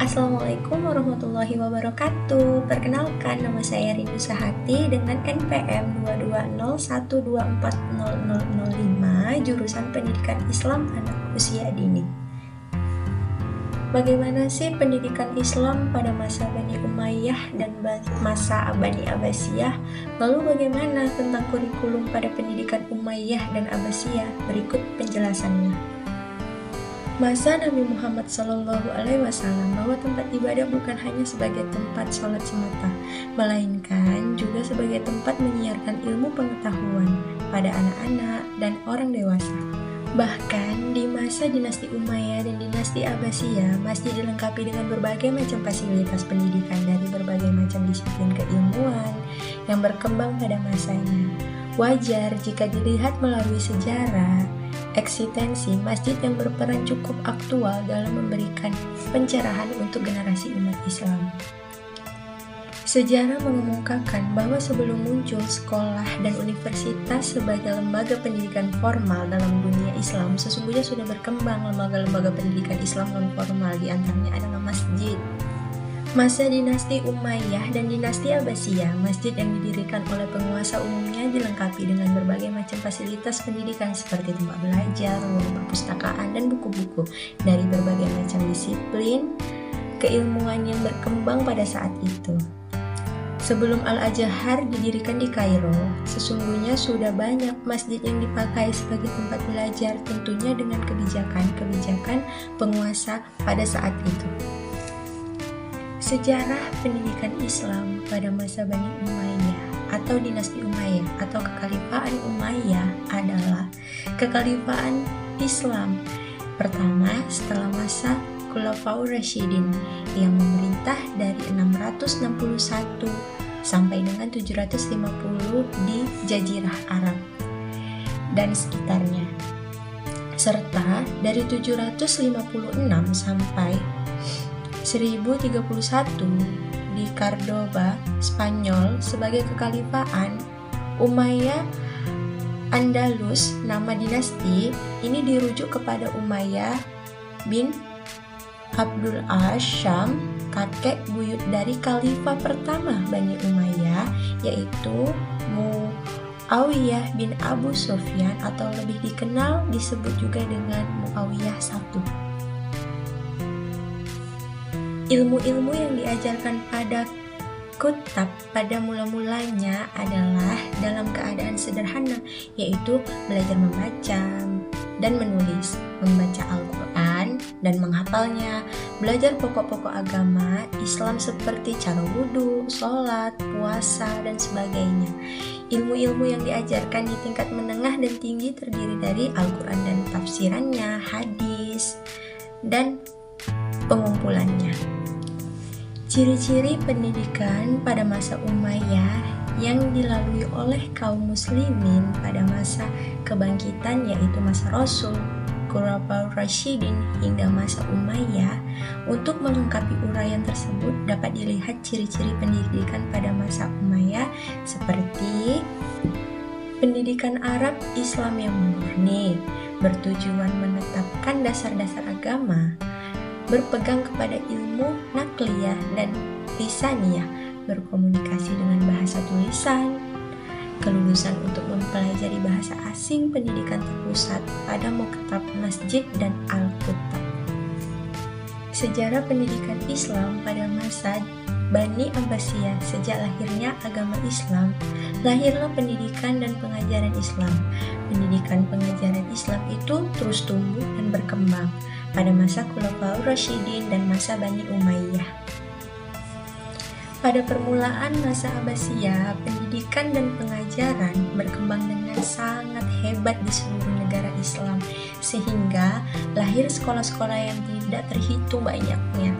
Assalamualaikum warahmatullahi wabarakatuh. Perkenalkan, nama saya Rindu Sahati dengan NPM 22012140005, jurusan Pendidikan Islam Anak Usia Dini. Bagaimana sih pendidikan Islam pada masa Bani Umayyah dan masa Bani Abbasiyah? Lalu bagaimana tentang kurikulum pada pendidikan Umayyah dan Abbasiyah? Berikut penjelasannya. Masa Nabi Muhammad SAW bahwa tempat ibadah bukan hanya sebagai tempat sholat semata, melainkan juga sebagai tempat menyiarkan ilmu pengetahuan pada anak-anak dan orang dewasa. Bahkan di masa dinasti Umayyah dan dinasti Abbasiyah, masjid dilengkapi dengan berbagai macam fasilitas pendidikan dari berbagai macam disiplin keilmuan yang berkembang pada masanya. Wajar jika dilihat melalui sejarah, eksistensi masjid yang berperan cukup aktual dalam memberikan pencerahan untuk generasi umat Islam. Sejarah mengemukakan bahwa sebelum muncul sekolah dan universitas sebagai lembaga pendidikan formal dalam dunia Islam, sesungguhnya sudah berkembang lembaga-lembaga pendidikan Islam non-formal, di antaranya adalah masjid. Masa dinasti Umayyah dan dinasti Abbasiyah, masjid yang didirikan oleh penguasa umumnya dilengkapi dengan berbagai macam fasilitas pendidikan seperti tempat belajar, ruang perpustakaan, dan buku-buku dari berbagai macam disiplin keilmuan yang berkembang pada saat itu. Sebelum Al-Azhar didirikan di Kairo, sesungguhnya sudah banyak masjid yang dipakai sebagai tempat belajar, tentunya dengan kebijakan penguasa pada saat itu. Sejarah pendidikan Islam pada masa Bani Umayyah atau dinasti Umayyah atau kekhalifaan Umayyah adalah kekhalifaan Islam pertama setelah masa Khulafaur Rasyidin yang memerintah dari 661 sampai dengan 750 di Jazirah Arab dan sekitarnya, serta dari 756 sampai 1031 di Cordoba, Spanyol sebagai kekhalifaan Umayyah Andalus. Nama dinasti ini dirujuk kepada Umayyah bin Abdul Asyam, kakek buyut dari khalifah pertama Bani Umayyah, yaitu Muawiyah bin Abu Sufyan atau lebih dikenal disebut juga dengan Muawiyah I. Ilmu-ilmu yang diajarkan pada Kutab pada mula-mulanya adalah dalam keadaan sederhana, yaitu belajar membaca dan menulis, membaca Al-Quran dan menghafalnya, belajar pokok-pokok agama Islam seperti cara wudhu, sholat, puasa, dan sebagainya. Ilmu-ilmu yang diajarkan di tingkat menengah dan tinggi terdiri dari Al-Quran dan tafsirannya, hadis, dan pengumpulannya. Ciri-ciri pendidikan pada masa Umayyah yang dilalui oleh kaum muslimin pada masa kebangkitan, yaitu masa Rasul, Khulafaur Rasyidin hingga masa Umayyah. Untuk melengkapi uraian tersebut dapat dilihat ciri-ciri pendidikan pada masa Umayyah seperti pendidikan Arab Islam yang murni, bertujuan menetapkan dasar-dasar agama, berpegang kepada ilmu nakliyah dan lisaniyah, berkomunikasi dengan bahasa tulisan, kelulusan untuk mempelajari bahasa asing, pendidikan terpusat pada Muktab Masjid dan Al-Kutab. Sejarah pendidikan Islam pada masa Bani Abbasiyah. Sejak lahirnya agama Islam, lahirlah pendidikan dan pengajaran Islam. Pendidikan pengajaran Islam itu terus tumbuh dan berkembang pada masa Khulafaur Rasyidin dan masa Bani Umayyah. Pada permulaan masa Abbasiyah, pendidikan dan pengajaran berkembang dengan sangat hebat di seluruh negara Islam, sehingga lahir sekolah-sekolah yang tidak terhitung banyaknya,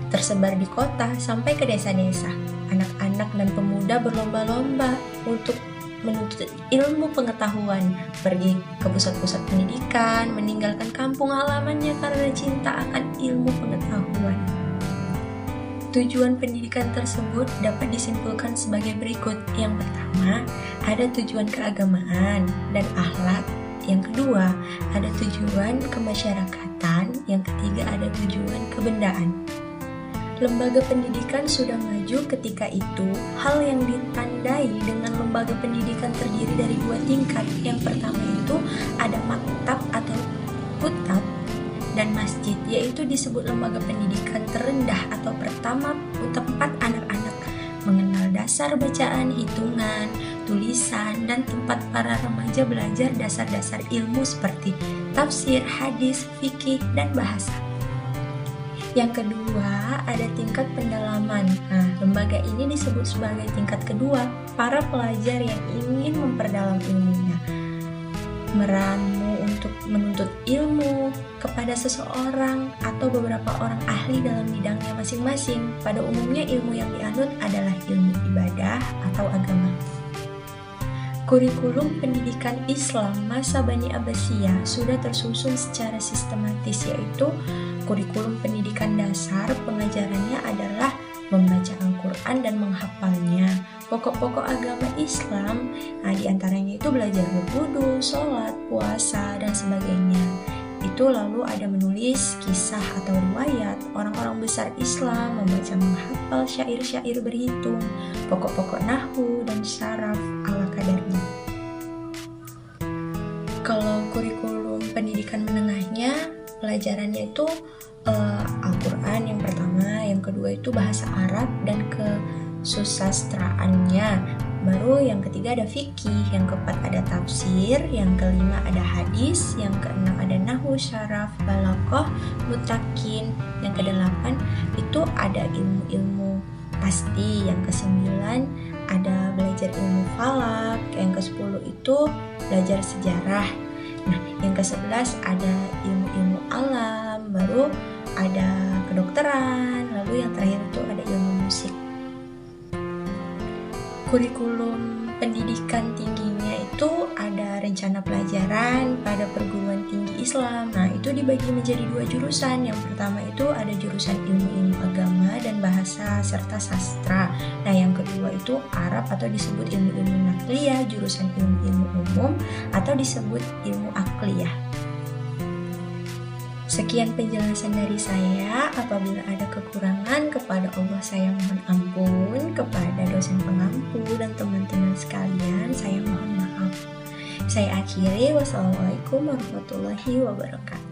tersebar di kota sampai ke desa-desa. Anak-anak dan pemuda berlomba-lomba untuk menuntut ilmu pengetahuan, pergi ke pusat-pusat pendidikan, meninggalkan kampung halamannya karena cinta akan ilmu pengetahuan. Tujuan pendidikan tersebut dapat disimpulkan sebagai berikut. Yang pertama, ada tujuan keagamaan dan akhlak. Yang kedua, ada tujuan kemasyarakatan. Yang ketiga, ada tujuan kebendaan. Lembaga pendidikan sudah maju ketika itu. Hal yang ditandai dengan lembaga pendidikan terdiri dari 2 tingkat. Yang pertama itu ada maktab atau kutab dan masjid, yaitu disebut lembaga pendidikan terendah atau pertama tempat anak-anak mengenal dasar bacaan, hitungan, tulisan, dan tempat para remaja belajar dasar-dasar ilmu seperti tafsir, hadis, fikih, dan bahasa. Yang kedua, ada tingkat pendalaman. Nah, lembaga ini disebut sebagai tingkat kedua. Para pelajar yang ingin memperdalam ilmunya, meramu untuk menuntut ilmu kepada seseorang atau beberapa orang ahli dalam bidangnya masing-masing. Pada umumnya ilmu yang dianut adalah ilmu ibadah atau agama. Kurikulum pendidikan Islam masa Bani Abbasiyah sudah tersusun secara sistematis, yaitu kurikulum pendidikan dasar pengajarannya adalah membaca Al-Quran dan menghafalnya. Pokok-pokok agama Islam, diantaranya itu belajar berwudu, sholat, puasa, dan sebagainya. Itu lalu ada menulis kisah atau riwayat orang-orang besar Islam, membaca menghafal syair-syair berhitung, pokok-pokok nahwu dan syaraf ala kadarnya. Kalau kurikulum pendidikan menengahnya, pelajarannya itu Al-Quran yang pertama, yang kedua itu bahasa Arab dan kesusastraannya. Baru yang ketiga ada fikih, yang keempat ada tafsir, yang kelima ada hadis, yang keenam ada nahwu, syaraf, balaghah, mutakin, yang kedelapan itu ada ilmu-ilmu pasti, yang kesembilan ada belajar ilmu falak, yang ke-10 itu belajar sejarah. Nah, yang ke-11 ada ilmu-ilmu alam, baru ada kedokteran, lalu yang terakhir itu ada ilmu musik. Kurikulum pendidikan tingginya itu ada rencana pelajaran pada perguruan tinggi Islam. Nah, itu dibagi menjadi 2 jurusan. Yang pertama itu ada jurusan ilmu-ilmu agama dan bahasa serta sastra. Nah, yang kedua itu Arab atau disebut ilmu-ilmu nakliyah, jurusan ilmu-ilmu umum atau disebut ilmu akliyah. Sekian penjelasan dari saya. Apabila ada kekurangan, kepada Allah saya mohon ampun. Kepada dosen pengampu dan teman-teman sekalian, saya mohon maaf. Saya akhiri. Wassalamualaikum warahmatullahi wabarakatuh.